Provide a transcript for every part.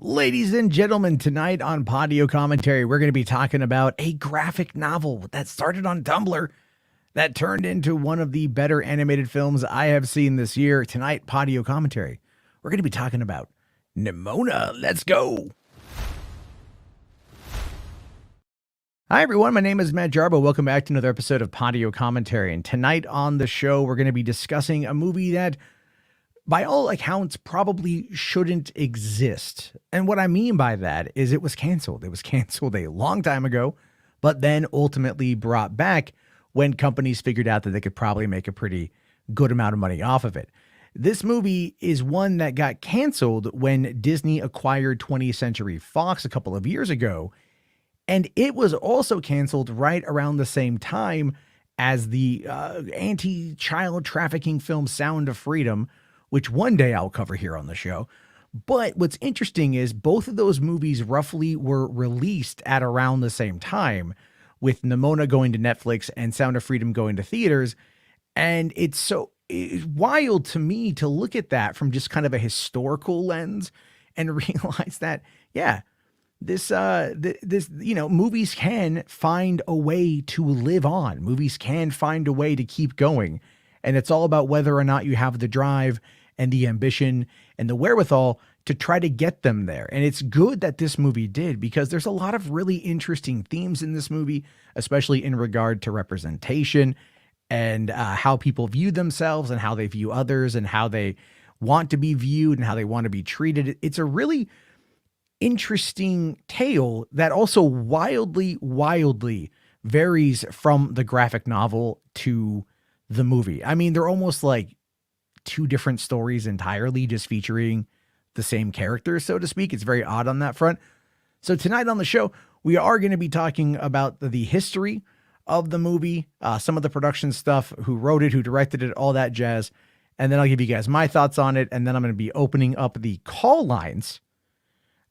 Ladies and gentlemen, tonight on Podio Commentary, we're going to be talking about a graphic novel that started on Tumblr that turned into one of the better animated films I have seen this year. Tonight, Podio Commentary, we're going to be talking about NIMONA. Let's go. Hi, everyone. My name is Matt Jarbo. Welcome back to another episode of Podio Commentary. And tonight on the show, we're going to be discussing a movie that, by all accounts, probably shouldn't exist. And what I mean by that is it was canceled. It was canceled a long time ago, but then ultimately brought back when companies figured out that they could probably make a pretty good amount of money off of it. This movie is one that got canceled when Disney acquired 20th Century Fox a couple of years ago. And it was also canceled right around the same time as the anti-child trafficking film Sound of Freedom, which one day I'll cover here on the show. But what's interesting is both of those movies roughly were released at around the same time, with NIMONA going to Netflix and Sound of Freedom going to theaters. And it's wild to me to look at that from just kind of a historical lens and realize that, yeah, this movies can find a way to live on. Movies can find a way to keep going. And it's all about whether or not you have the drive and the ambition and the wherewithal to try to get them there. And it's good that this movie did, because there's a lot of really interesting themes in this movie, especially in regard to representation and how people view themselves and how they view others and how they want to be viewed and how they want to be treated. It's a really interesting tale that also wildly varies from the graphic novel to the movie. I mean, they're almost like two different stories entirely, just featuring the same characters, so to speak. It's very odd on that front. So tonight on the show, we are going to be talking about the history of the movie, some of the production stuff, who wrote it, who directed it, all that jazz. And then I'll give you guys my thoughts on it. And then I'm going to be opening up the call lines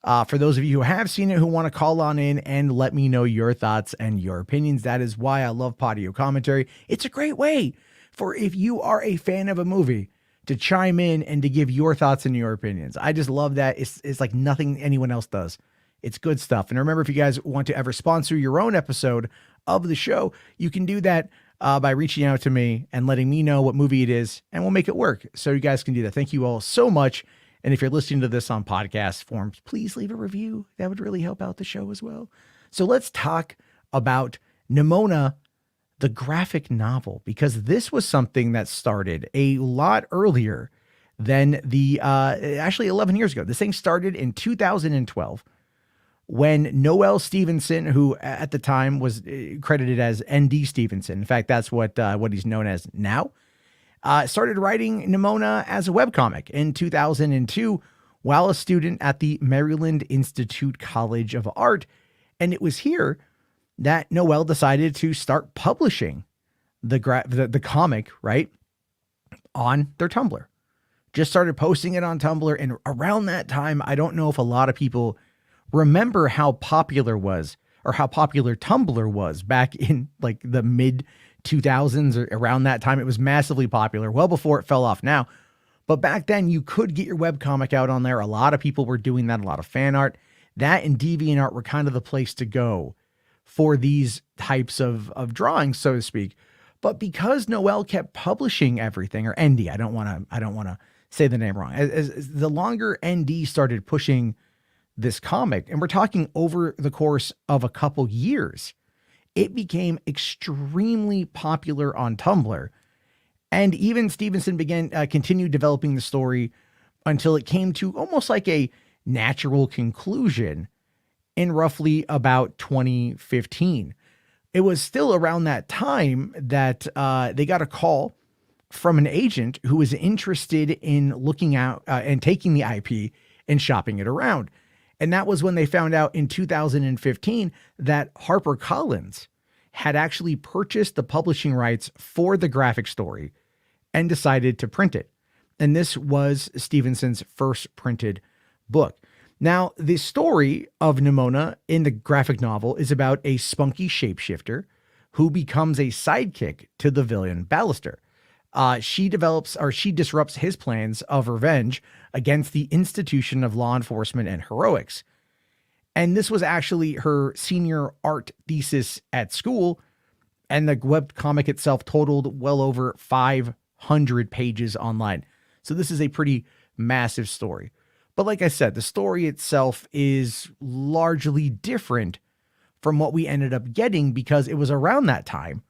for those of you who have seen it, who want to call on in and let me know your thoughts and your opinions. That is why I love Podio Commentary. It's a great way for, if you are a fan of a movie, to chime in and to give your thoughts and your opinions. I just love that. It's like nothing anyone else does. It's good stuff. And remember, if you guys want to ever sponsor your own episode of the show, you can do that by reaching out to me and letting me know what movie it is, and we'll make it work. So you guys can do that. Thank you all so much. And if you're listening to this on podcast forms, please leave a review. That would really help out the show as well. So let's talk about NIMONA, the graphic novel, because this was something that started a lot earlier than actually 11 years ago. This thing started in 2012 when Noel Stevenson, who at the time was credited as ND Stevenson, in fact, that's what he's known as now, started writing NIMONA as a webcomic in 2002 while a student at the Maryland Institute College of Art. And it was here that Noel decided to start publishing the comic, right, on their Tumblr. Just started posting it on Tumblr. And around that time, I don't know if a lot of people remember how popular Tumblr was back in like the mid 2000s or around that time. It was massively popular, well before it fell off now. But back then, you could get your webcomic out on there. A lot of people were doing that, a lot of fan art. That and DeviantArt were kind of the place to go for these types of drawings, so to speak. But because Noel kept publishing everything, or ND, I don't want to say the name wrong. As the longer ND started pushing this comic, and we're talking over the course of a couple years, it became extremely popular on Tumblr. And even Stevenson continued developing the story until it came to almost like a natural conclusion in roughly about 2015. It was still around that time that they got a call from an agent who was interested in looking out and taking the IP and shopping it around. And that was when they found out in 2015 that HarperCollins had actually purchased the publishing rights for the graphic story and decided to print it. And this was Stevenson's first printed book. Now, the story of NIMONA in the graphic novel is about a spunky shapeshifter who becomes a sidekick to the villain Ballister. She disrupts his plans of revenge against the institution of law enforcement and heroics. And this was actually her senior art thesis at school. And the webcomic itself totaled well over 500 pages online. So this is a pretty massive story. But like I said, the story itself is largely different from what we ended up getting, because it was around that time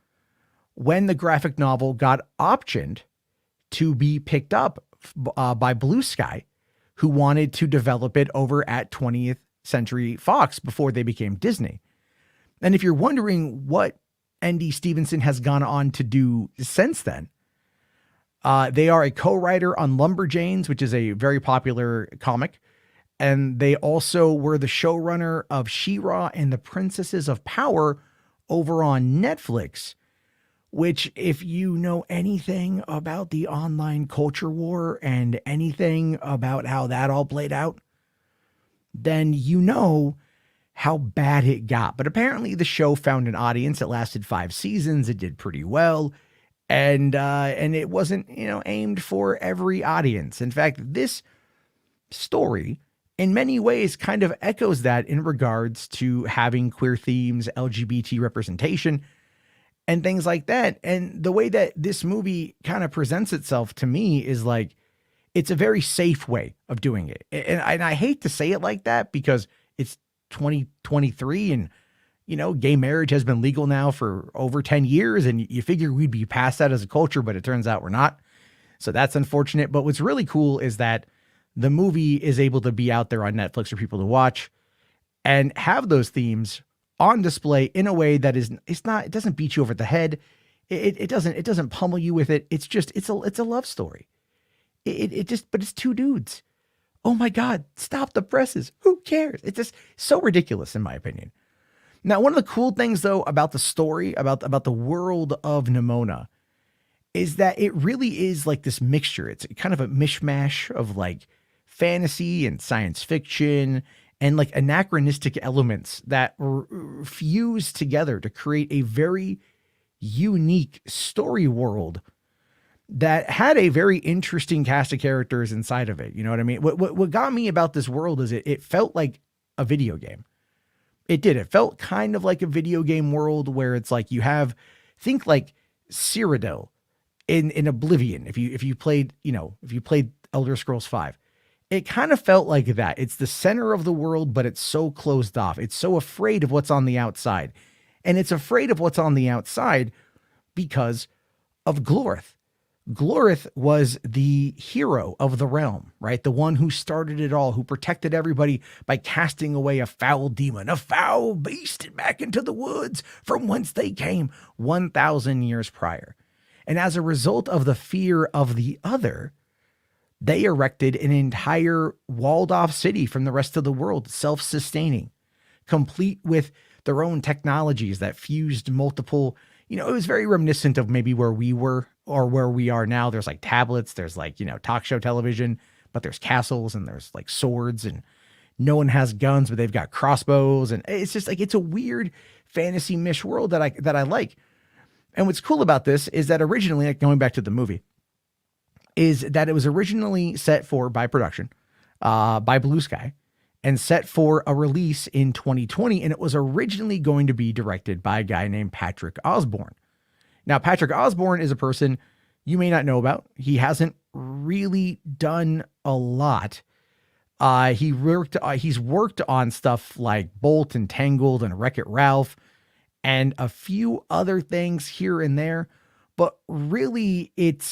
when the graphic novel got optioned to be picked up by Blue Sky, who wanted to develop it over at 20th Century Fox before they became Disney. And if you're wondering what N.D. Stevenson has gone on to do since then, they are a co-writer on Lumberjanes, which is a very popular comic. And they also were the showrunner of She-Ra and the Princesses of Power over on Netflix, which, if you know anything about the online culture war and anything about how that all played out, then you know how bad it got. But apparently the show found an audience. It lasted 5 seasons. It did pretty well. And it wasn't, aimed for every audience. In fact, this story in many ways kind of echoes that in regards to having queer themes, LGBT representation, and things like that. And the way that this movie kind of presents itself to me is like, it's a very safe way of doing it. And I hate to say it like that, because it's 2023 and, gay marriage has been legal now for over 10 years. And you figure we'd be past that as a culture, but it turns out we're not. So that's unfortunate. But what's really cool is that the movie is able to be out there on Netflix for people to watch and have those themes on display in a way that it doesn't beat you over the head. It doesn't pummel you with it. It's just, it's a love story. But it's 2 dudes. Oh my God, stop the presses. Who cares? It's just so ridiculous in my opinion. Now, one of the cool things though about the story, about the world of Nimona, is that it really is like this mixture. It's kind of a mishmash of like fantasy and science fiction and like anachronistic elements that were fused together to create a very unique story world that had a very interesting cast of characters inside of it. You know what I mean? What got me about this world is it felt like a video game. It did. It felt kind of like a video game world where it's like think like Cyrodiil in Oblivion. If you played Elder Scrolls V, it kind of felt like that. It's the center of the world, but it's so closed off. It's so afraid of what's on the outside. And it's afraid of what's on the outside because of Glorith. Glorith was the hero of the realm, right? The one who started it all, who protected everybody by casting away a foul demon, a foul beast back into the woods from whence they came 1,000 years prior. And as a result of the fear of the other, they erected an entire walled off city from the rest of the world, self-sustaining, complete with their own technologies that fused multiple, it was very reminiscent of maybe where we were or where we are now. There's like tablets, there's like, talk show television, but there's castles and there's like swords, and no one has guns, but they've got crossbows. And it's just like, it's a weird fantasy mish world that I like. And what's cool about this is that originally, like going back to the movie, is that it was originally set for by production by Blue Sky and set for a release in 2020. And it was originally going to be directed by a guy named Patrick Osborne. Now, Patrick Osborne is a person you may not know about. He hasn't really done a lot. He's worked on stuff like Bolt and Tangled and Wreck-It Ralph and a few other things here and there, but really he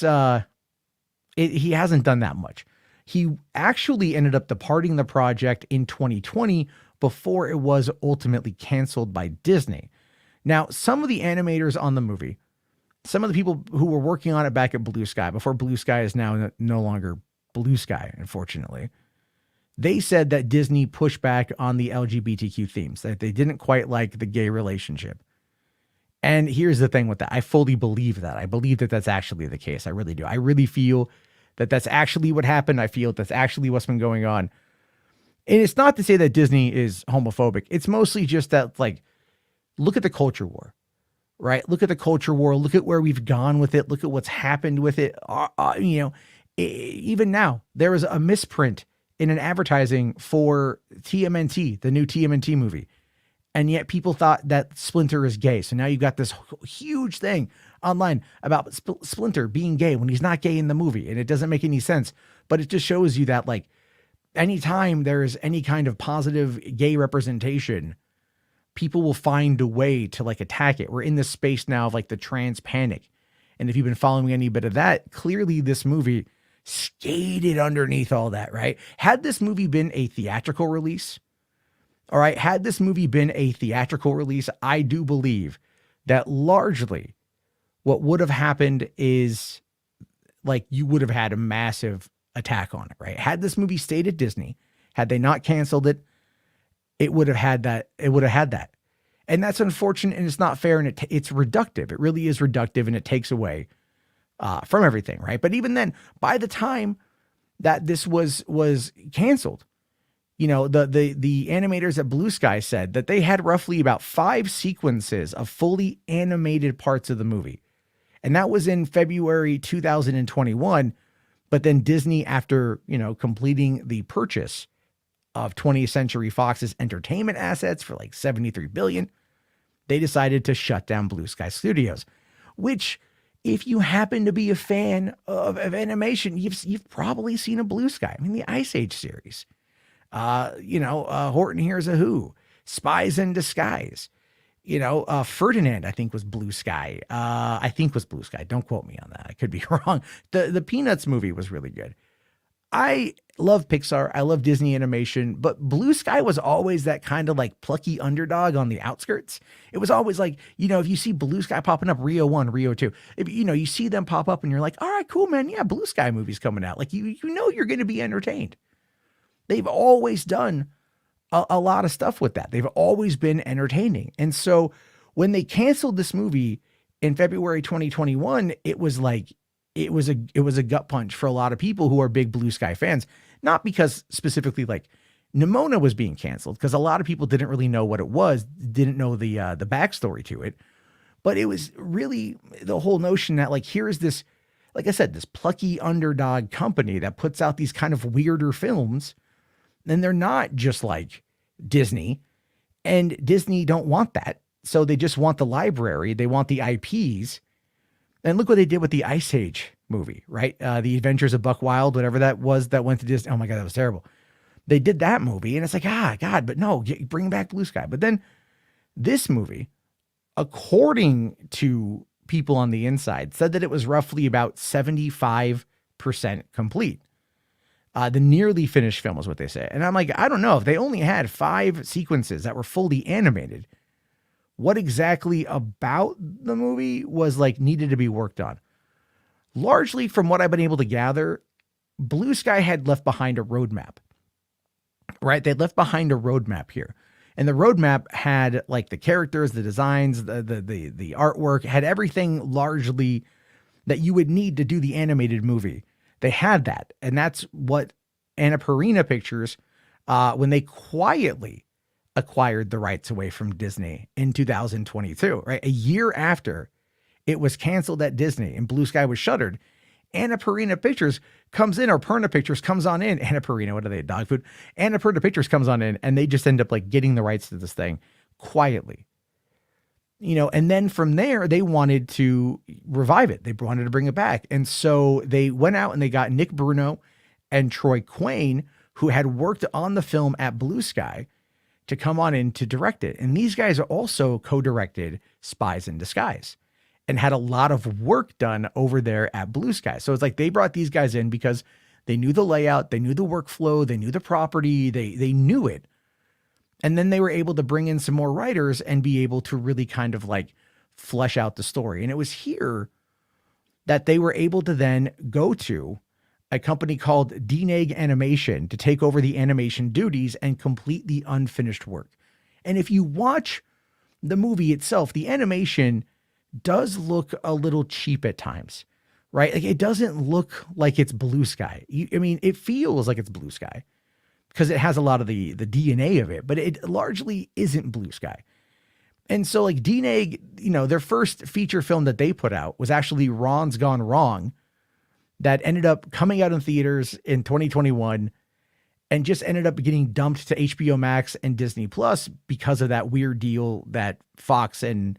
hasn't done that much. He actually ended up departing the project in 2020 before it was ultimately canceled by Disney. Now, some of the animators on the movie, some of the people who were working on it back at Blue Sky, before Blue Sky is now no longer Blue Sky, unfortunately, they said that Disney pushed back on the LGBTQ themes, that they didn't quite like the gay relationship. And here's the thing with that. I fully believe that. I believe that that's actually the case. I really do. I really feel that that's actually what happened. I feel that's actually what's been going on. And it's not to say that Disney is homophobic. It's mostly just that, like, look at the culture war, right? Look at the culture war. Look at where we've gone with it. Look at what's happened with it. Even now, there was a misprint in an advertising for TMNT, the new TMNT movie. And yet people thought that Splinter is gay. So now you've got this huge thing online about Splinter being gay when he's not gay in the movie. And it doesn't make any sense. But it just shows you that, like, anytime there's any kind of positive gay representation, people will find a way to, like, attack it. We're in this space now of, like, the trans panic. And if you've been following any bit of that, clearly this movie skated underneath all that, right? Had this movie been a theatrical release, all right, had this movie been a theatrical release, I do believe that largely what would have happened is, like, you would have had a massive attack on it, right? Had this movie stayed at Disney, had they not canceled it, it would have had that. It would have had that. And that's unfortunate, and it's not fair, and it's reductive. It really is reductive, and it takes away from everything, right? But even then, by the time that this was canceled, you know, the animators at Blue Sky said that they had roughly about 5 sequences of fully animated parts of the movie. And that was in February 2021. But then Disney, after, you know, completing the purchase of 20th Century Fox's entertainment assets for like $73 billion, they decided to shut down Blue Sky Studios, which, if you happen to be a fan of animation, you've probably seen a Blue Sky. I mean, the Ice Age series, Horton Hears a Who, Spies in Disguise, Ferdinand, I think was Blue Sky. Don't quote me on that. I could be wrong. The Peanuts movie was really good. I love Pixar. I love Disney animation, but Blue Sky was always that kind of like plucky underdog on the outskirts. It was always like, if you see Blue Sky popping up, Rio 1, Rio 2, if you see them pop up and you're like, all right, cool, man. Yeah, Blue Sky movie's coming out. Like, you're going to be entertained. They've always done a lot of stuff with that. They've always been entertaining. And so when they canceled this movie in February 2021, it was like, it was a gut punch for a lot of people who are big Blue Sky fans, not because specifically like NIMONA was being canceled, because a lot of people didn't really know what it was, didn't know the backstory to it. But it was really the whole notion that, like, here is this, like I said, this plucky underdog company that puts out these kind of weirder films. And they're not just like Disney, and Disney don't want that. So they just want the library. They want the IPs. And look what they did with the Ice Age movie, right? The Adventures of Buck Wild, whatever that was, that went to Disney. Oh my God, that was terrible. They did that movie, and it's like, God, but no, bring back Blue Sky. But then this movie, according to people on the inside, said that it was roughly about 75% complete. The nearly finished film is what they say. And I'm like, I don't know, if they only had 5 sequences that were fully animated, what exactly about the movie was like needed to be worked on? Largely, from what I've been able to gather, Blue Sky had left behind a roadmap, right? They'd left behind a roadmap here. And the roadmap had like the characters, the designs, the artwork, had everything largely that you would need to do the animated movie. They had that. And that's what Annapurna Pictures, when they quietly acquired the rights away from Disney in 2022, right? A year after it was canceled at Disney and Blue Sky was shuttered, Annapurna Pictures comes in, or Purna Pictures comes on in. Annapurna, what are they, dog food? Annapurna Pictures comes on in, and they just end up like getting the rights to this thing quietly. And then from there, they wanted to revive it. They wanted to bring it back. And so they went out and they got Nick Bruno and Troy Quayne, who had worked on the film at Blue Sky, to come on in to direct it. And these guys also co-directed Spies in Disguise and had a lot of work done over there at Blue Sky. So it's like they brought these guys in because they knew the layout, they knew the workflow, they knew the property, they knew it. And then they were able to bring in some more writers and be able to really kind of like flesh out the story. And it was here that they were able to then go to a company called DNEG Animation to take over the animation duties and complete the unfinished work. And if you watch the movie itself, the animation does look a little cheap at times, right? Like, it doesn't look like it's Blue Sky. It feels like it's Blue Sky because it has a lot of the DNA of it, but it largely isn't Blue Sky. And so like DNEG, their first feature film that they put out was actually Ron's Gone Wrong, that ended up coming out in theaters in 2021 and just ended up getting dumped to HBO Max and Disney Plus because of that weird deal that Fox and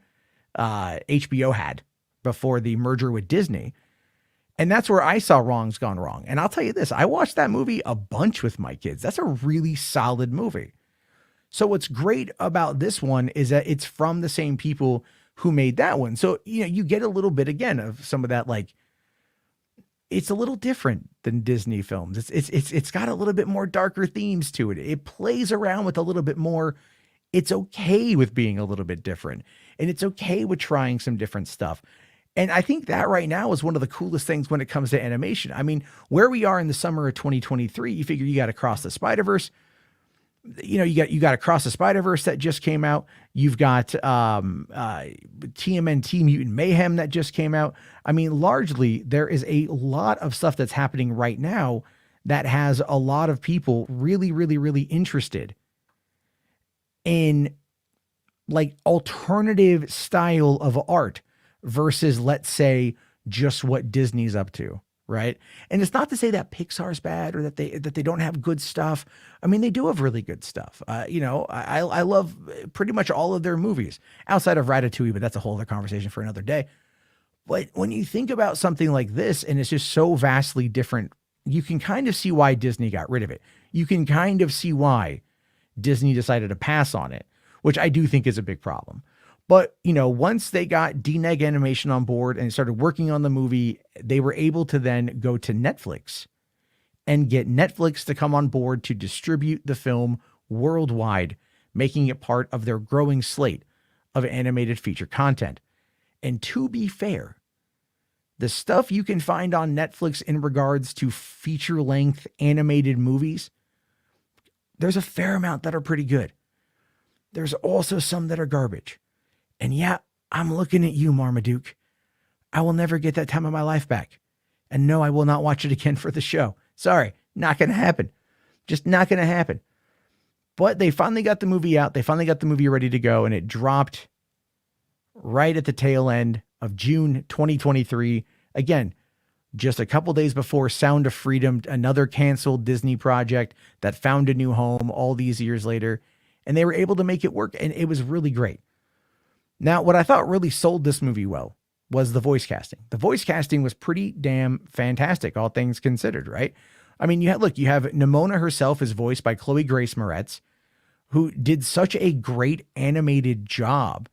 HBO had before the merger with Disney. And that's where I saw Ron's Gone Wrong. And I'll tell you this, I watched that movie a bunch with my kids. That's a really solid movie. So what's great about this one is that it's from the same people who made that one. So, you get a little bit again of some of that, like, it's a little different than Disney films. It's got a little bit more darker themes to it. It plays around with a little bit more. It's okay with being a little bit different, and it's okay with trying some different stuff. And I think that right now is one of the coolest things when it comes to animation. I mean, where we are in the summer of 2023, you figure you got Across the Spider-Verse. You got Across the Spider-Verse that just came out. You've got TMNT Mutant Mayhem that just came out. I mean, largely there is a lot of stuff that's happening right now that has a lot of people really, really, really interested in like alternative style of art versus, let's say, just what Disney's up to. Right. And it's not to say that Pixar's bad or that they don't have good stuff. I mean, they do have really good stuff. I love pretty much all of their movies outside of Ratatouille, but that's a whole other conversation for another day. But when you think about something like this, and it's just so vastly different, you can kind of see why Disney got rid of it. You can kind of see why Disney decided to pass on it, which I do think is a big problem. But, once they got DNEG Animation on board and started working on the movie, they were able to then go to Netflix and get Netflix to come on board to distribute the film worldwide, making it part of their growing slate of animated feature content. And to be fair, the stuff you can find on Netflix in regards to feature-length animated movies, there's a fair amount that are pretty good. There's also some that are garbage. And yeah, I'm looking at you, Marmaduke. I will never get that time of my life back. And no, I will not watch it again for the show. Sorry, not going to happen. Just not going to happen. But they finally got the movie out. They finally got the movie ready to go. And it dropped right at the tail end of June 2023. Again, just a couple days before Sound of Freedom, another canceled Disney project that found a new home all these years later. And they were able to make it work. And it was really great. Now, what I thought really sold this movie well was the voice casting. The voice casting was pretty damn fantastic, all things considered, right? I mean, you have Nimona herself is voiced by Chloe Grace Moretz, who did such a great animated job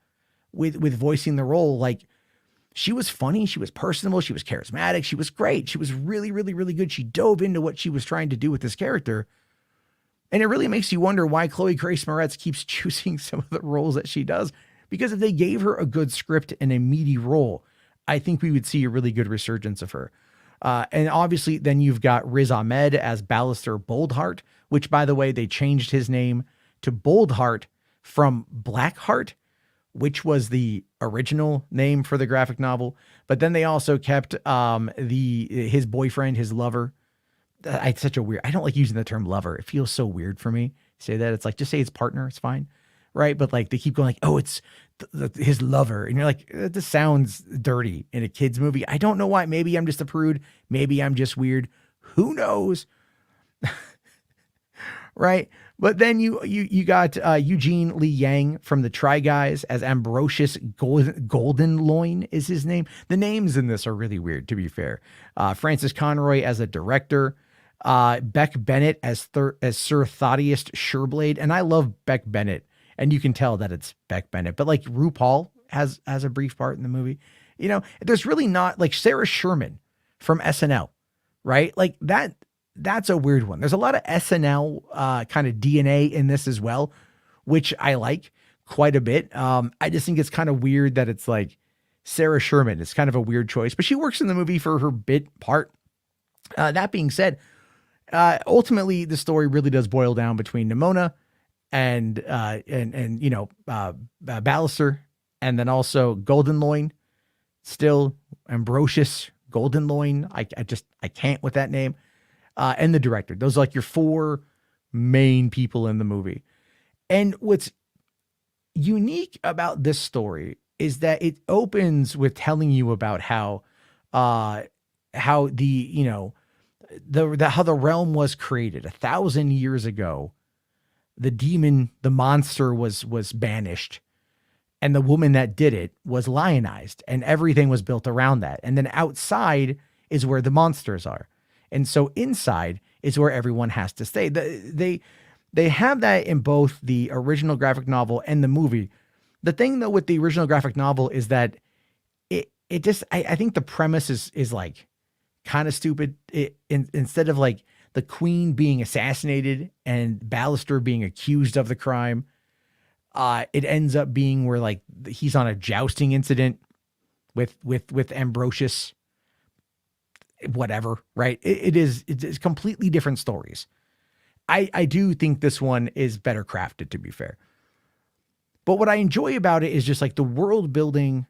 with voicing the role. Like, she was funny, she was personable, she was charismatic, she was great. She was really, really, really good. She dove into what she was trying to do with this character. And it really makes you wonder why Chloe Grace Moretz keeps choosing some of the roles that she does. Because if they gave her a good script and a meaty role, I think we would see a really good resurgence of her. And obviously, then you've got Riz Ahmed as Ballister Boldheart, which, by the way, they changed his name to Boldheart from Blackheart, which was the original name for the graphic novel. But then they also kept his boyfriend, his lover. I don't like using the term lover. It feels so weird for me to say that. It's like, just say his partner. It's fine. Right. But like, they keep going like, oh, it's his lover. And you're like, this sounds dirty in a kid's movie. I don't know why. Maybe I'm just a prude. Maybe I'm just weird. Who knows? Right. But then you got Eugene Lee Yang from the Try Guys as Ambrosius Golden Loin is his name. The names in this are really weird, to be fair. Francis Conroy as a director. Beck Bennett as Sir Thaddeus Sureblade. And I love Beck Bennett. And you can tell that it's Beck Bennett, but like RuPaul has a brief part in the movie. There's really not, like, Sarah Sherman from SNL, right? Like that's a weird one. There's a lot of SNL kind of DNA in this as well, which I like quite a bit. I just think it's kind of weird that it's like Sarah Sherman. It's kind of a weird choice, but she works in the movie for her bit part. That being said, ultimately the story really does boil down between Nimona and Ballister, and then also Golden Loin, still Ambrosius Golden Loin. I can't with that name. And the director. Those are like your four main people in the movie. And what's unique about this story is that it opens with telling you about uh, how the, you know, how the realm was created 1,000 years ago. The demon, the monster was banished, and the woman that did it was lionized, and everything was built around that. And then outside is where the monsters are. And so inside is where everyone has to stay. They have that in both the original graphic novel and the movie. The thing though with the original graphic novel is that it just I think the premise is like kind of stupid. Instead of like the queen being assassinated and Ballister being accused of the crime, it ends up being where like he's on a jousting incident with Ambrosius, whatever, right? It's completely different stories. I do think this one is better crafted, to be fair. But what I enjoy about it is just like the world building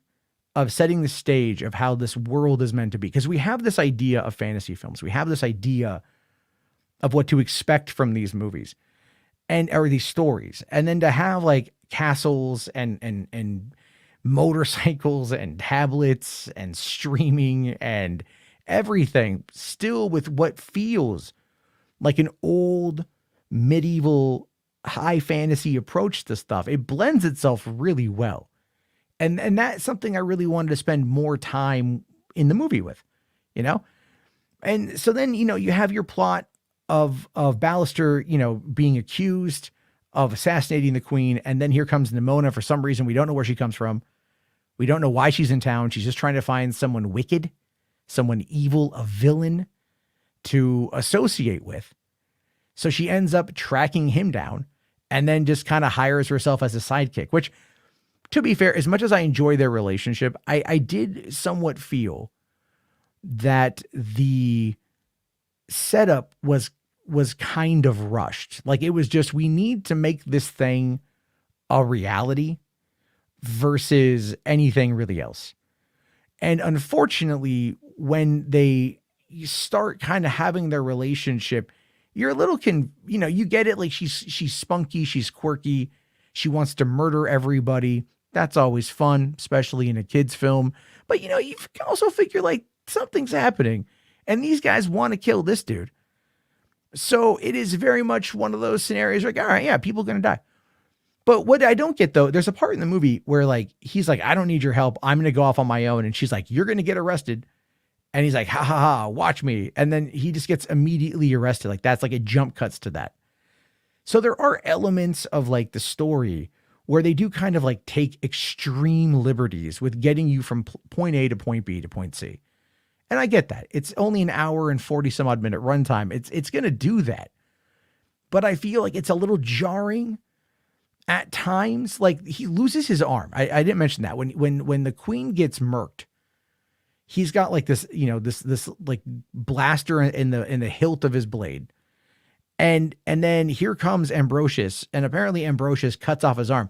of setting the stage of how this world is meant to be. Because we have this idea of fantasy films. We have this idea of what to expect from these movies or these stories. And then to have like castles and motorcycles and tablets and streaming and everything still with what feels like an old medieval high fantasy approach to stuff. It blends itself really well. And that's something I really wanted to spend more time in the movie with, you know? And so then, you know, you have your plot of Ballister, you know, being accused of assassinating the queen. And then here comes Nimona. For some reason, we don't know where she comes from. We don't know why she's in town. She's just trying to find someone wicked, someone evil, a villain to associate with. So she ends up tracking him down and then just kind of hires herself as a sidekick, which, to be fair, as much as I enjoy their relationship, I did somewhat feel that the setup was kind of rushed. Like it was just, we need to make this thing a reality versus anything really else. And unfortunately, when they start kind of having their relationship, you're a little you get it. Like she's spunky, she's quirky, she wants to murder everybody. That's always fun, especially in a kid's film. But you can also figure like something's happening and these guys want to kill this dude. So it is very much one of those scenarios like, all right, yeah, people are going to die. But what I don't get though, there's a part in the movie where like, he's like, I don't need your help. I'm going to go off on my own. And she's like, you're going to get arrested. And he's like, ha ha ha, watch me. And then he just gets immediately arrested. Like that's like a jump cuts to that. So there are elements of like the story where they do kind of like take extreme liberties with getting you from point A to point B to point C. And I get that. It's only an hour and 40 some odd minute runtime. It's going to do that. But I feel like it's a little jarring at times. Like he loses his arm. I didn't mention that when the queen gets murked, he's got like this, this like blaster in the hilt of his blade. And then here comes Ambrosius, and apparently Ambrosius cuts off his arm.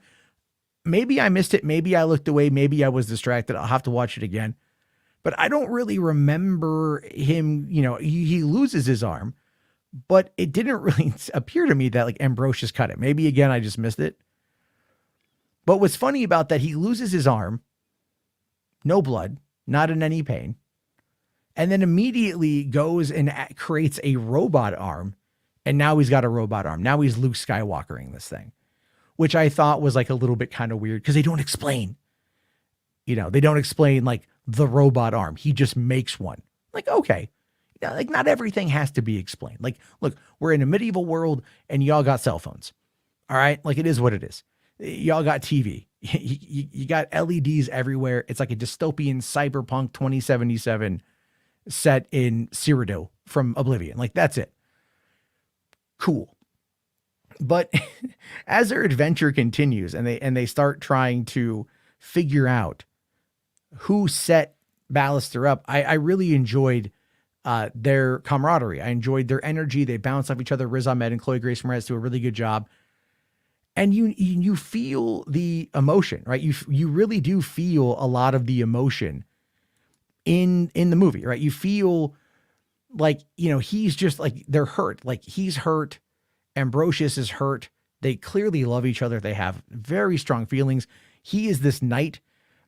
Maybe I missed it. Maybe I looked away. Maybe I was distracted. I'll have to watch it again. But I don't really remember him, he loses his arm, but it didn't really appear to me that like Ambrosius cut it. Maybe again, I just missed it. But what's funny about that, he loses his arm, no blood, not in any pain, and then immediately goes and creates a robot arm. And now he's got a robot arm. Now he's Luke Skywalkering this thing, which I thought was like a little bit kind of weird because they don't explain, they don't explain like the robot arm. He just makes one. Like, okay. Like not everything has to be explained. Like, look, we're in a medieval world and y'all got cell phones. All right. Like it is what it is. Y'all got TV. You got LEDs everywhere. It's like a dystopian cyberpunk 2077 set in Cyrodiil from Oblivion. Like that's it. Cool. But as their adventure continues and they start trying to figure out who set Ballister up, I really enjoyed their camaraderie. I enjoyed their energy. They bounce off each other. Riz Ahmed and Chloe Grace Moretz do a really good job. And you feel the emotion, right? You really do feel a lot of the emotion in the movie, right? You feel like, he's just like, they're hurt. Like he's hurt. Ambrosius is hurt. They clearly love each other. They have very strong feelings. He is this knight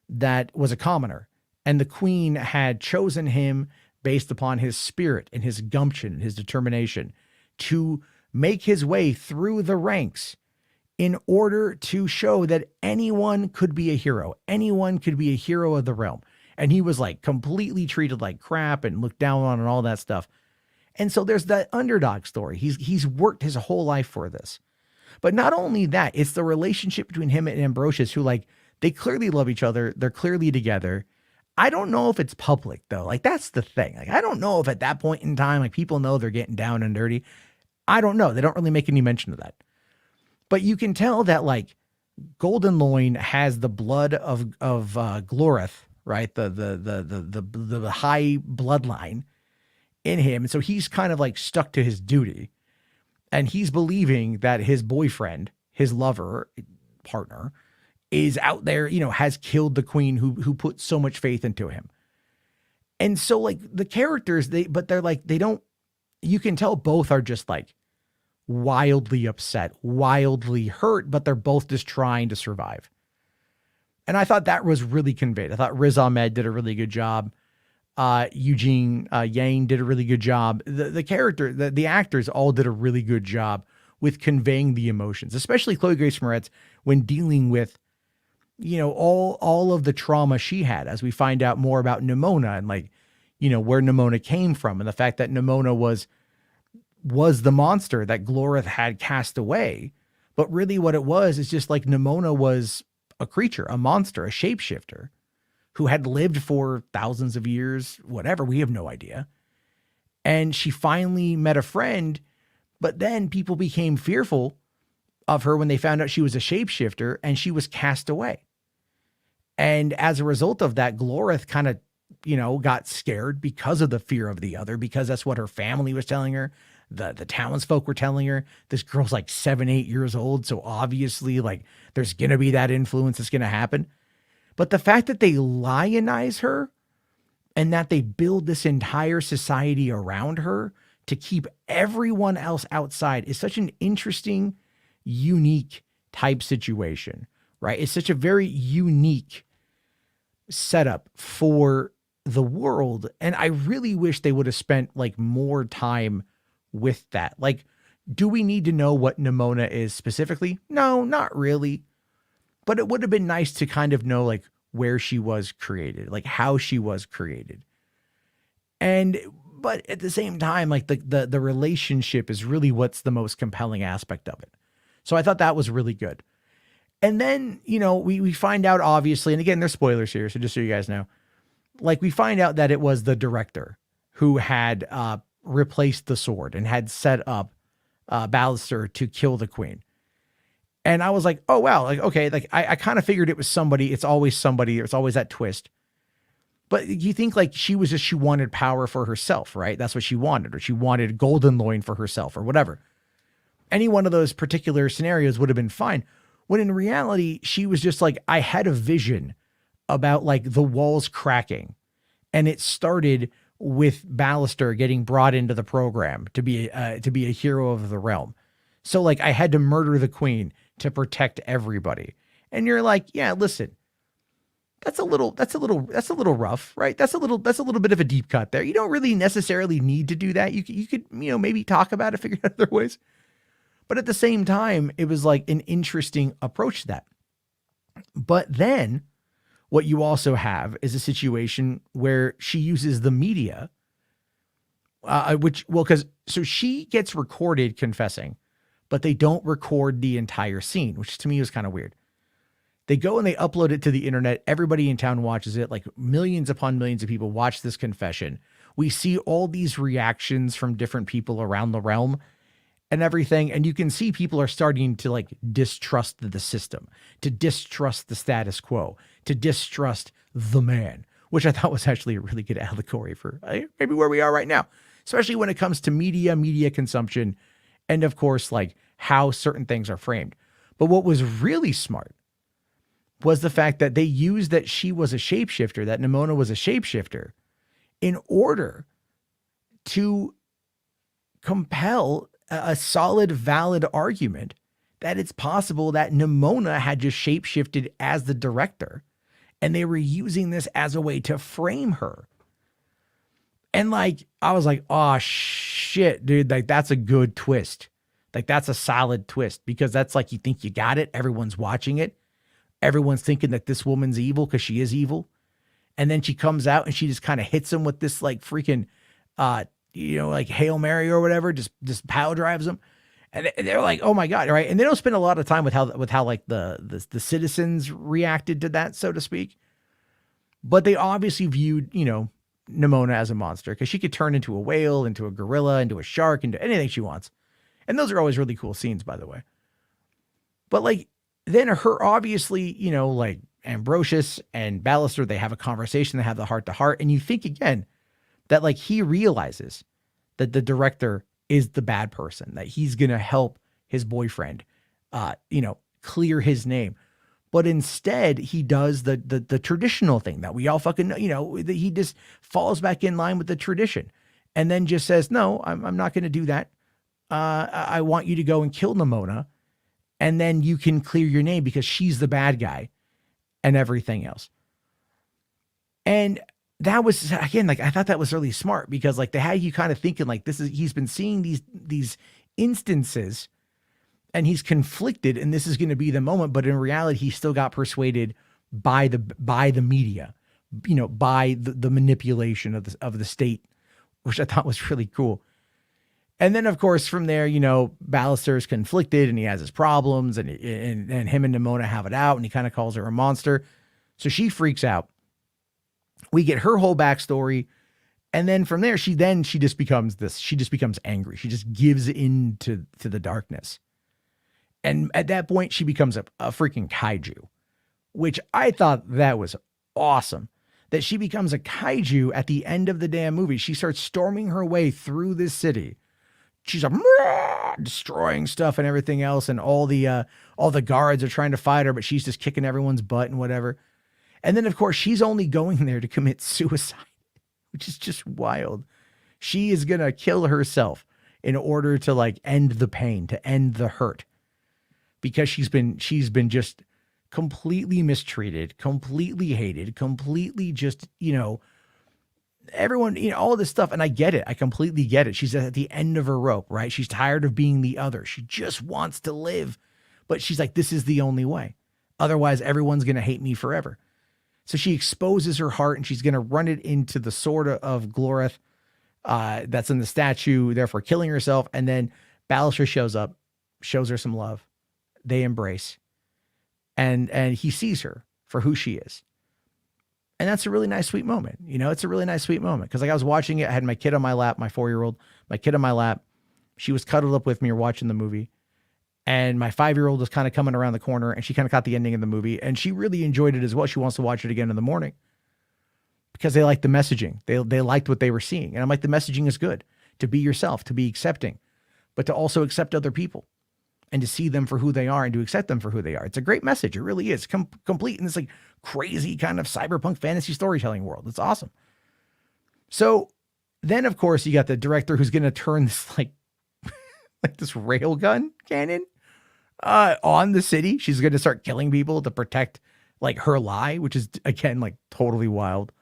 that was a commoner, and the queen had chosen him based upon his spirit and his gumption and his determination to make his way through the ranks in order to show that anyone could be a hero. Anyone could be a hero of the realm. And he was like completely treated like crap and looked down on and all that stuff. And so there's that underdog story. He's worked his whole life for this. But not only that, it's the relationship between him and Ambrosius, who like, they clearly love each other. They're clearly together. I don't know if it's public though. Like that's the thing. Like, I don't know if at that point in time, like people know they're getting down and dirty. I don't know. They don't really make any mention of that. But you can tell that like Golden Loin has the blood of Glorith, right? The high bloodline in him. And so he's kind of like stuck to his duty. And he's believing that his boyfriend, his lover, partner, is out there, you know, has killed the queen who put so much faith into him. And so like the characters, they're like, they don't, you can tell both are just like wildly upset, wildly hurt, but they're both just trying to survive. And I thought that was really conveyed. I thought Riz Ahmed did a really good job. Eugene Yang did a really good job. The actors all did a really good job with conveying the emotions, especially Chloe Grace Moretz when dealing with, you know, all of the trauma she had, as we find out more about Nimona and like, you know, where Nimona came from and the fact that Nimona was the monster that Glorith had cast away. But really what it was is just like Nimona was a creature, a monster, a shapeshifter who had lived for thousands of years, whatever, we have no idea. And she finally met a friend, but then people became fearful of her when they found out she was a shapeshifter and she was cast away. And as a result of that, Glorith kind of, you know, got scared because of the fear of the other, because that's what her family was telling her. The townsfolk were telling her this girl's like 7, 8 years old. So obviously like there's going to be that influence that's going to happen. But the fact that they lionize her and that they build this entire society around her to keep everyone else outside is such an interesting, unique type situation, right? It's such a very unique setup for the world. And I really wish they would have spent like more time with that. Like, do we need to know what Nimona is specifically? No, not really. But it would have been nice to kind of know like where she was created, like how she was created. But at the same time, like the relationship is really what's the most compelling aspect of it. So I thought that was really good. And then, you know, we find out obviously, and again, there's spoilers here. So just so you guys know, like we find out that it was the director who had replaced the sword and had set up Ballister to kill the queen. And I was like, oh, wow. Like, okay. Like I kind of figured it was somebody. It's always somebody. It's always that twist. But you think like she wanted power for herself, right? That's what she wanted, or she wanted Golden Loin for herself or whatever. Any one of those particular scenarios would have been fine. When in reality, she was just like, I had a vision about like the walls cracking. And it started with Ballister getting brought into the program to be a hero of the realm. So like I had to murder the queen to protect everybody. And you're like, yeah, listen, that's a little rough, right? That's a little bit of a deep cut there. You don't really necessarily need to do that. You could, you know, maybe talk about it, figure out other ways. But at the same time, it was like an interesting approach to that. But then what you also have is a situation where she uses the media, so she gets recorded confessing, but they don't record the entire scene, which to me was kind of weird. They go and they upload it to the internet. Everybody in town watches it. Like millions upon millions of people watch this confession. We see all these reactions from different people around the realm and everything. And you can see people are starting to like distrust the system, to distrust the status quo, to distrust the man, which I thought was actually a really good allegory for maybe where we are right now, especially when it comes to media consumption, and of course, like how certain things are framed. But what was really smart was the fact that they used that she was a shapeshifter, that Nimona was a shapeshifter, in order to compel a solid, valid argument that it's possible that Nimona had just shapeshifted as the director and they were using this as a way to frame her. And like, I was like, oh shit, dude, like that's a good twist. Like that's a solid twist, because that's like, you think you got it. Everyone's watching it. Everyone's thinking that this woman's evil because she is evil. And then she comes out and she just kind of hits him with this like freaking, like Hail Mary or whatever, just power drives him. And they're like, oh my God. Right. And they don't spend a lot of time with how like the citizens reacted to that, so to speak. But they obviously viewed, Nimona as a monster, because she could turn into a whale, into a gorilla, into a shark, into anything she wants. And those are always really cool scenes, by the way. But like, then her obviously, like Ambrosius and Ballister, they have a conversation, they have the heart to heart. And you think again that like he realizes that the director is the bad person, that he's going to help his boyfriend, clear his name. But instead, he does the traditional thing that we all fucking know, that he just falls back in line with the tradition and then just says, no, I'm not going to do that. I want you to go and kill Nimona, and then you can clear your name because she's the bad guy and everything else. And that was, again, like, I thought that was really smart, because like they had you kind of thinking like he's been seeing these instances and he's conflicted, and this is going to be the moment. But in reality, he still got persuaded by the media, by the manipulation of the state, which I thought was really cool. And then of course from there, Ballister is conflicted and he has his problems, and him and Nimona have it out, and he kind of calls her a monster. So she freaks out. We get her whole backstory. And then from there, she just becomes angry. She just gives in to the darkness. And at that point, she becomes a freaking kaiju, which I thought that was awesome, that she becomes a kaiju at the end of the damn movie. She starts storming her way through this city. She's destroying stuff and everything else. And all the guards are trying to fight her, but she's just kicking everyone's butt and whatever. And then of course, she's only going there to commit suicide, which is just wild. She is going to kill herself in order to like end the pain, to end the hurt, because she's been just completely mistreated, completely hated, completely just, everyone, all of this stuff. And I get it. I completely get it. She's at the end of her rope, right? She's tired of being the other. She just wants to live, but she's like, this is the only way. Otherwise, everyone's going to hate me forever. So she exposes her heart, and she's going to run it into the sword of Gloreth that's in the statue, therefore killing herself. And then Ballister shows up, shows her some love. They embrace, and he sees her for who she is. And that's a really nice, sweet moment. It's a really nice, sweet moment. Cause like I was watching it, I had my kid on my lap, my 4-year-old, my kid on my lap. She was cuddled up with me or watching the movie. And my 5-year-old was kind of coming around the corner, and she kind of caught the ending of the movie, and she really enjoyed it as well. She wants to watch it again in the morning because they liked the messaging. They liked what they were seeing. And I'm like, the messaging is good, to be yourself, to be accepting, but to also accept other people and to see them for who they are and to accept them for who they are. It's a great message. It really is complete in this like crazy kind of cyberpunk fantasy storytelling world. It's awesome. So then of course you got the director who's going to turn this like this railgun cannon on the city. She's going to start killing people to protect like her lie, which is again, like totally wild.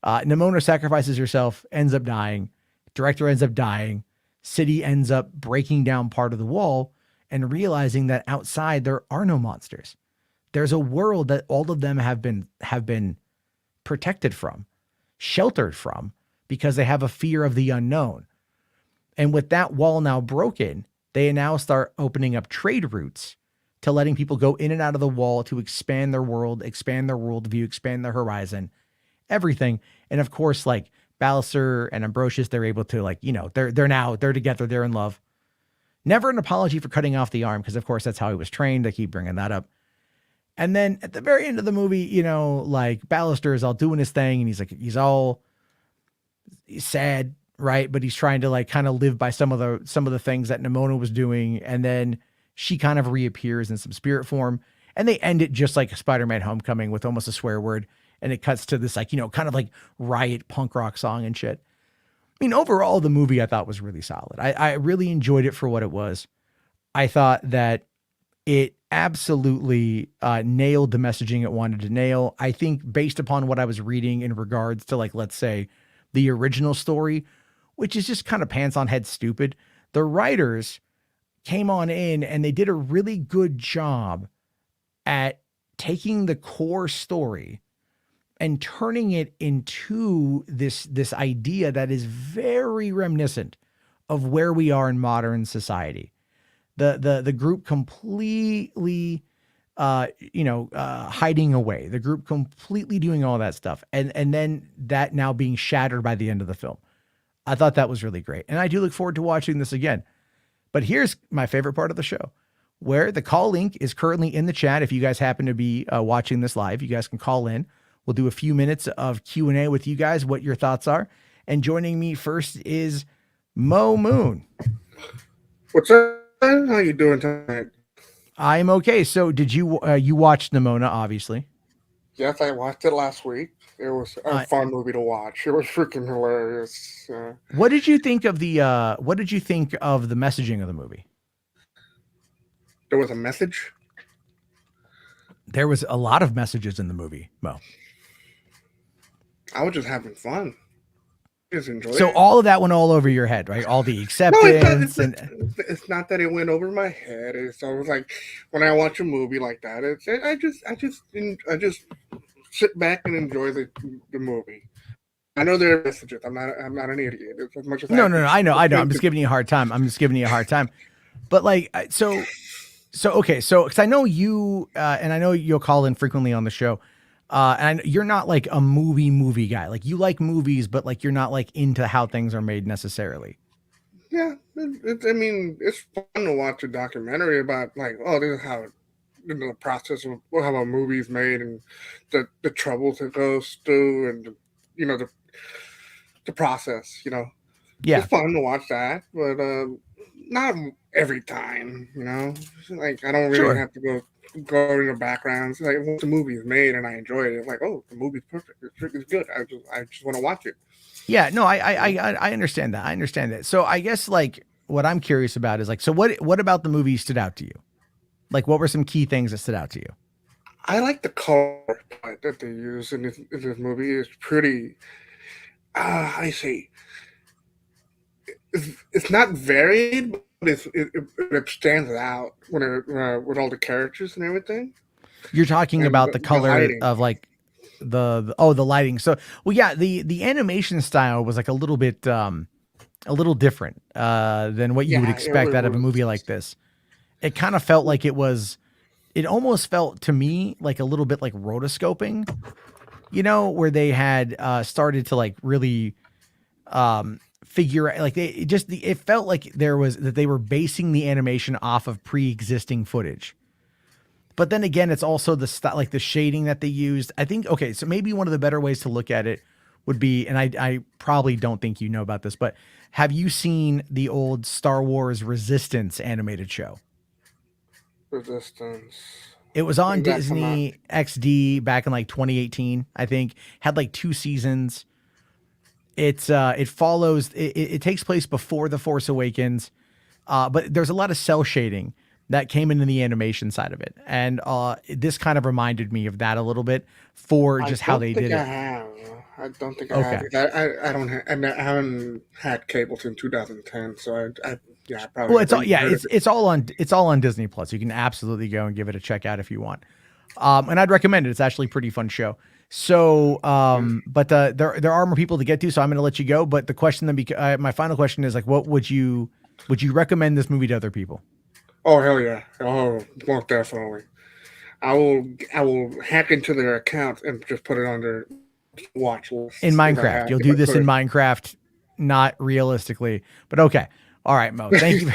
Nimona sacrifices herself, ends up dying. Director ends up dying. City ends up breaking down part of the wall and realizing that outside there are no monsters. There's a world that all of them have been protected from, sheltered from, because they have a fear of the unknown. And with that wall now broken, they now start opening up trade routes to letting people go in and out of the wall to expand their world, expand their worldview, expand their horizon, everything. And of course, like Ballister and Ambrosius, they're able to like, they're together, they're in love. Never an apology for cutting off the arm, because of course that's how he was trained. I keep bringing that up. And then at the very end of the movie, like Ballister is all doing his thing, and he's all sad, right? But he's trying to like kind of live by some of the things that Nimona was doing. And then she kind of reappears in some spirit form, and they end it just like Spider-Man Homecoming with almost a swear word. And it cuts to this like, kind of like riot punk rock song and shit. I mean, overall, the movie I thought was really solid. I really enjoyed it for what it was. I thought that It absolutely nailed the messaging it wanted to nail. I think based upon what I was reading in regards to, like, let's say the original story, which is just kind of pants on head stupid, the writers came on in and they did a really good job at taking the core story and turning it into this idea that is very reminiscent of where we are in modern society. The group completely hiding away, the group completely doing all that stuff, and then that now being shattered by the end of the film. I thought that was really great, and I do look forward to watching this again. But here's my favorite part of the show, where the call link is currently in the chat. If you guys happen to be watching this live, you guys can call in. We'll do a few minutes of Q&A with you guys, what your thoughts are. And joining me first is Mo Moon. What's up? How you doing tonight? I'm okay. So did you you watched NIMONA, obviously? Yes, I watched it last week. It was a fun movie to watch. It was freaking hilarious. What did you think of the messaging of the movie? There was a message? There was a lot of messages in the movie, Mo. I was just having fun. Just enjoying So it. all of that went all over your head, right? All the acceptance. It's not that it went over my head. It's always like when I watch a movie like that, I just sit back and enjoy the movie. I know there are messages. I'm not an idiot. It's as much as no. I know. I'm just giving you a hard time. But like, so okay. So because I know you and I know you'll call in frequently on the show. And you're not like a movie guy. Like, you like movies, but like you're not like into how things are made necessarily. Yeah, it's fun to watch a documentary about like, oh, this is how the process of how a movie's made and the troubles it goes through and the process. Yeah, it's fun to watch that, but not every time. Like I don't really have to go in the background. Like once the movie is made and I enjoy it, it's like, oh, the movie's perfect. It's good. I just want to watch it. Yeah, no, I understand that. I understand that. So I guess like what I'm curious about is like, so what about the movie stood out to you? Like, what were some key things that stood out to you? I like the color that they use in this movie. It's pretty. I say it's not varied, but it stands out when with all the characters and everything. You're talking about the color of like the lighting. So, well, yeah, the animation style was like a little bit a little different than what you would expect out of a movie like this. It kind of felt like it almost felt to me like a little bit like rotoscoping, where they had started to like really figure like it felt like they were basing the animation off of pre-existing footage. But then again, it's also like the shading that they used. I think, okay, so maybe one of the better ways to look at it would be, and I probably don't think you know about this, but have you seen the old Star Wars Resistance animated show? Resistance. It was on Disney XD back in like 2018, I think. Had like 2 seasons. It takes place before The Force Awakens, but there's a lot of cell shading that came into the animation side of it. And this kind of reminded me of that a little bit for just how they did it. I don't think I have. I haven't had cable since 2010, so I probably. Well, it's all on Disney Plus. You can absolutely go and give it a check out if you want. And I'd recommend it. It's actually a pretty fun show. So, but there are more people to get to, so I'm going to let you go. But the question my final question is like, what would you recommend this movie to other people? Oh, hell yeah. Oh, most definitely. I will hack into their account and just put it on their watch list. In Minecraft. You'll do this in Minecraft, not realistically, but okay. All right, Mo. Thank you.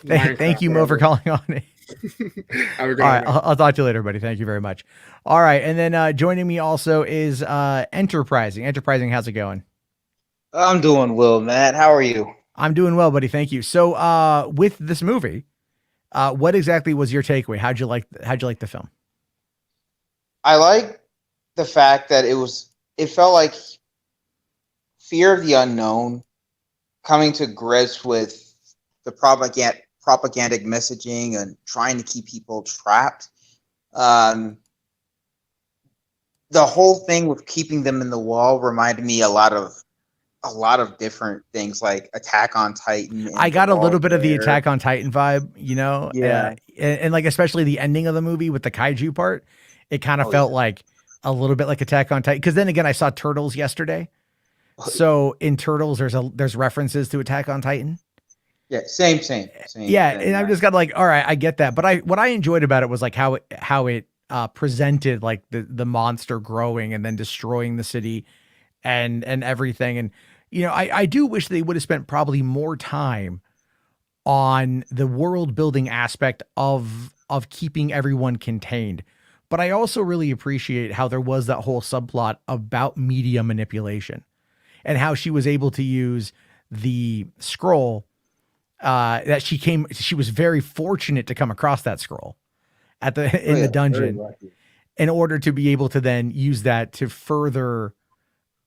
Thank you, Mo, for calling on. All right. I'll talk to you later, buddy. Thank you very much. All right. And then joining me also is Enterprising. Enterprising, how's it going? I'm doing well, Matt. How are you? I'm doing well, buddy. Thank you. So with this movie, what exactly was your takeaway? How'd you like the film? I like the fact that it felt like fear of the unknown, coming to grips with the propagandic messaging and trying to keep people trapped. The whole thing with keeping them in the wall reminded me a lot of different things, like Attack on Titan. I got a little bit of the Attack on Titan vibe, you know? Yeah. And like, especially the ending of the movie with the kaiju part, it kind of felt like a little bit like Attack on Titan. Because then again, I saw Turtles yesterday. So in Turtles, there's references to Attack on Titan. Yeah, same. Yeah, and I'm just got like, all right, I get that. But what I enjoyed about it was like how it presented like the monster growing and then destroying the city and everything. And you know, I do wish they would have spent probably more time on the world building aspect of keeping everyone contained. But I also really appreciate how there was that whole subplot about media manipulation and how she was able to use the scroll that she was very fortunate to come across that scroll in the dungeon in order to be able to then use that to further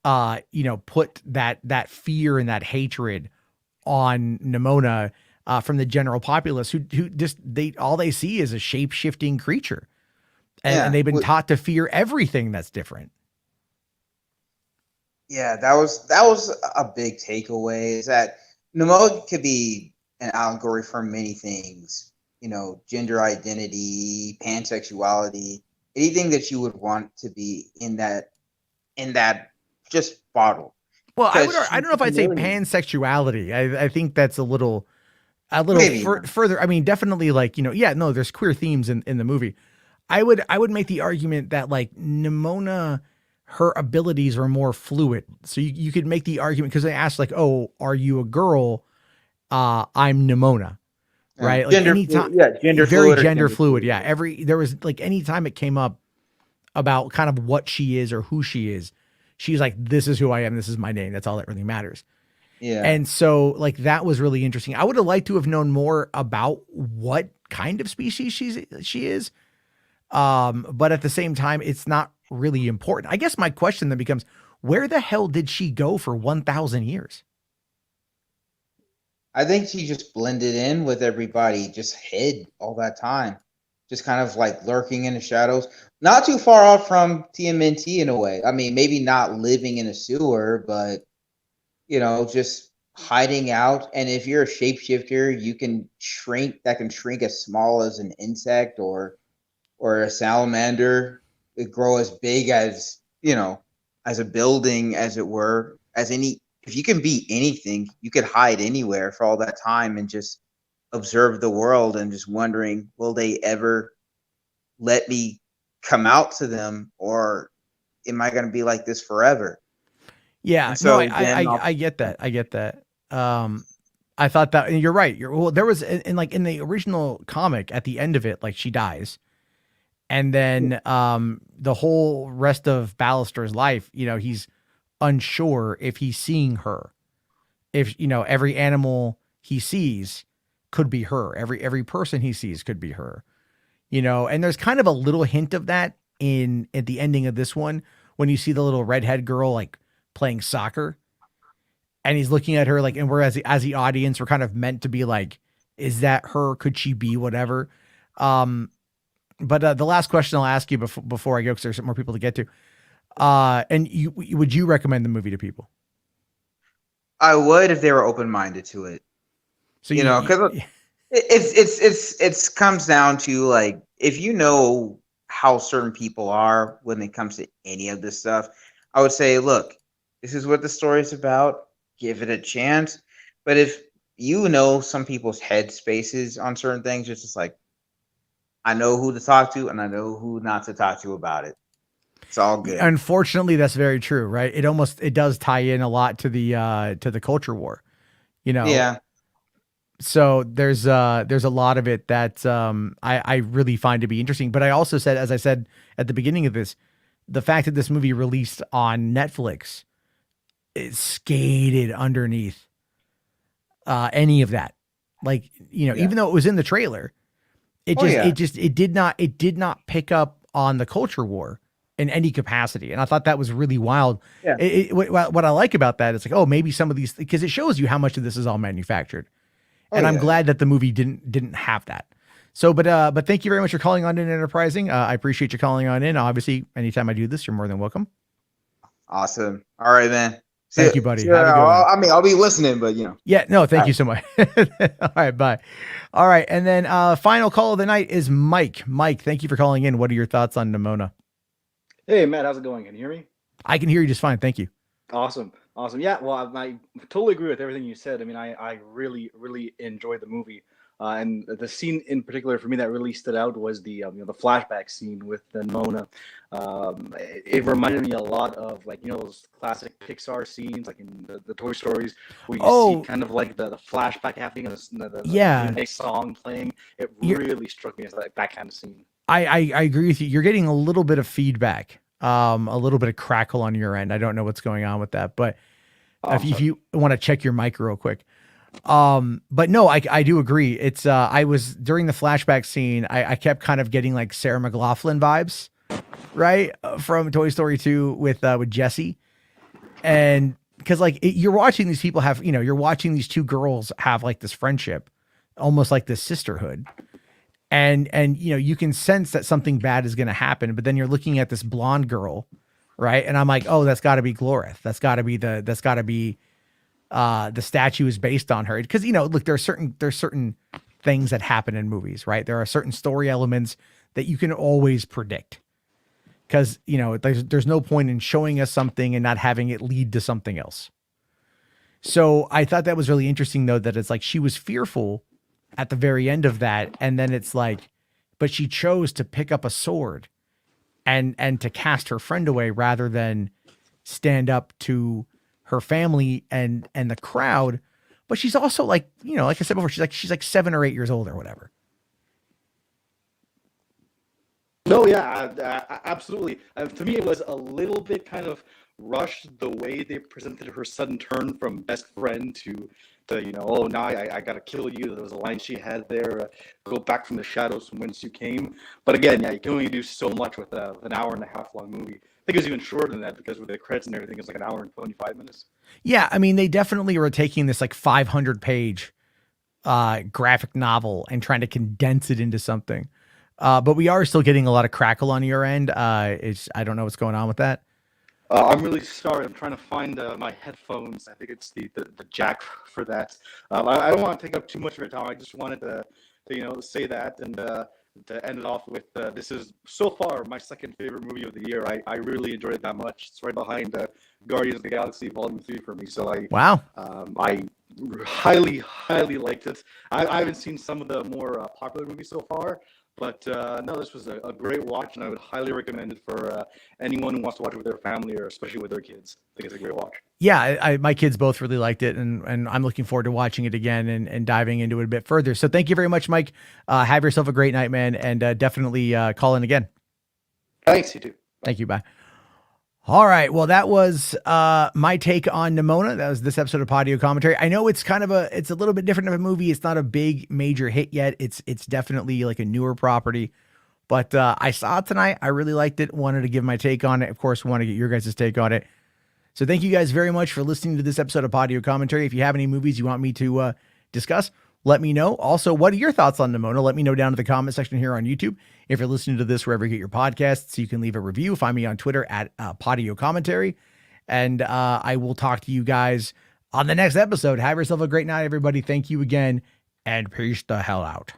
put that fear and that hatred on Nimona from the general populace who just all they see is a shape-shifting creature. And they've been taught to fear everything that's different. Yeah, that was a big takeaway, is that Nimona could be an allegory for many things, you know, gender identity, pansexuality, anything that you would want to be in that just bottle. Well, I don't know if I'd say pansexuality. I think that's a little further. I mean, definitely like, you know, yeah, no, there's queer themes in the movie. I would make the argument that like Nimona, her abilities are more fluid. So you could make the argument because they asked like, oh, are you a girl? I'm Nimona, right? Like gender fluid. Yeah. There was like, anytime it came up about kind of what she is or who she is, she's like, this is who I am. This is my name. That's all that really matters. Yeah. And so like, that was really interesting. I would have liked to have known more about what kind of species she is. But at the same time, it's not really important. I guess my question then becomes, where the hell did she go for 1,000 years? I think she just blended in with everybody, just hid all that time, just kind of like lurking in the shadows, not too far off from TMNT in a way. I mean, maybe not living in a sewer, but you know, just hiding out. And if you're a shapeshifter, you can shrink as small as an insect or a salamander. It grow as big as, you know, as a building, as it were, if you can be anything, you could hide anywhere for all that time and just observe the world and just wondering, will they ever let me come out to them, or am I going to be like this forever? Yeah, so no, I get that. I get that. I thought that, and you're right. There was in the original comic at the end of it, like she dies. And then the whole rest of Ballister's life, you know, he's unsure if he's seeing her. If, you know, every animal he sees could be her. Every person he sees could be her. You know, and there's kind of a little hint of that at the ending of this one when you see the little redhead girl like playing soccer. And he's looking at her like, and we're as the audience, we're kind of meant to be like, is that her? Could she be whatever? But the last question I'll ask you before I go, because there's more people to get to. And would you recommend the movie to people? I would, if they were open-minded to it. So you know, because it's comes down to like, if you know how certain people are when it comes to any of this stuff, I would say, look, this is what the story's about. Give it a chance. But if you know some people's head spaces on certain things, it's just like, I know who to talk to and I know who not to talk to about it. It's all good. Unfortunately, that's very true, right? It does tie in a lot to the culture war, you know? Yeah. So there's a lot of it that I really find to be interesting. But I also said, as I said at the beginning of this, the fact that this movie released on Netflix, it skated underneath any of that. Like, you know, even though it was in the trailer, it did not pick up on the culture war in any capacity. And I thought that was really wild. Yeah. What I like about that is like, oh, maybe some of these, because it shows you how much of this is all manufactured. Oh, And I'm yeah. glad that the movie didn't have that. So, but thank you very much for calling on in, Enterprising. I appreciate you calling on in. Obviously, anytime I do this, you're more than welcome. Awesome. All right, man. Thank you, buddy. Have a good one. I mean, I'll be listening, but Yeah, no, thank All you so much. All right, bye. All right, and then final call of the night is Mike. Mike, thank you for calling in. What are your thoughts on Nimona? Hey, Matt, how's it going? Can you hear me? I can hear you just fine. Thank you. Awesome. Awesome. Yeah, well, I totally agree with everything you said. I mean, I really, really enjoyed the movie. And the scene in particular for me that really stood out was the the flashback scene with the Mona. It reminded me a lot of like those classic Pixar scenes like in the Toy Stories where you see kind of like the flashback happening and the next song playing. It really struck me as like that kind of scene. I agree with you. You're getting a little bit of feedback, a little bit of crackle on your end. I don't know what's going on with that, but if you want to check your mic real quick. But no, I do agree. It's, I was during the flashback scene, I kept kind of getting like Sarah McLachlan vibes, right? From Toy Story 2 with Jessie. And because like you're watching these people have, you're watching these two girls have like this friendship, almost like this sisterhood. And you can sense that something bad is going to happen, but then you're looking at this blonde girl, right? And I'm like, oh, that's gotta be Glorith. That's gotta be the statue is based on her. Because look, there's certain things that happen in movies, right? There are certain story elements that you can always predict, because there's no point in showing us something and not having it lead to something else. So I thought that was really interesting, though, that it's like she was fearful at the very end of that, and then it's like, but she chose to pick up a sword and to cast her friend away rather than stand up to her family and the crowd. But she's also like, like I said before, she's like 7 or 8 years old or whatever. No, yeah, absolutely. To me, it was a little bit kind of rushed the way they presented her sudden turn from best friend to oh, now I gotta kill you. There was a line she had there, go back from the shadows from whence you came. But again, yeah, you can only do so much with an hour and a half long movie. I think it was even shorter than that because with the credits and everything, it's like an hour and 25 minutes. Yeah, I mean, they definitely were taking this like 500-page graphic novel and trying to condense it into something. But we are still getting a lot of crackle on your end. I don't know what's going on with that. I'm really sorry. I'm trying to find my headphones. I think it's the jack for that. I don't want to take up too much of your time. I just wanted to say that and to end it off with this is so far my second favorite movie of the year. I really enjoyed it that much. It's right behind Guardians of the Galaxy Volume 3 for me. So I highly liked it. I haven't seen some of the more popular movies so far. But no, this was a great watch, and I would highly recommend it for anyone who wants to watch it with their family or especially with their kids. I think it's a great watch. Yeah, my kids both really liked it, and I'm looking forward to watching it again and diving into it a bit further. So thank you very much, Mike. Have yourself a great night, man, and definitely call in again. Thanks, you too. Thank you. Bye. All right. Well, that was my take on Nimona. That was this episode of Podio Commentary. I know it's it's a little bit different of a movie. It's not a big major hit yet. It's definitely like a newer property, but I saw it tonight. I really liked it. Wanted to give my take on it. Of course, want to get your guys' take on it. So thank you guys very much for listening to this episode of Podio Commentary. If you have any movies you want me to discuss, let me know. Also, what are your thoughts on Nimona? Let me know down in the comment section here on YouTube. If you're listening to this wherever you get your podcasts, you can leave a review. Find me on Twitter at Podio Commentary. And I will talk to you guys on the next episode. Have yourself a great night, everybody. Thank you again, and peace the hell out.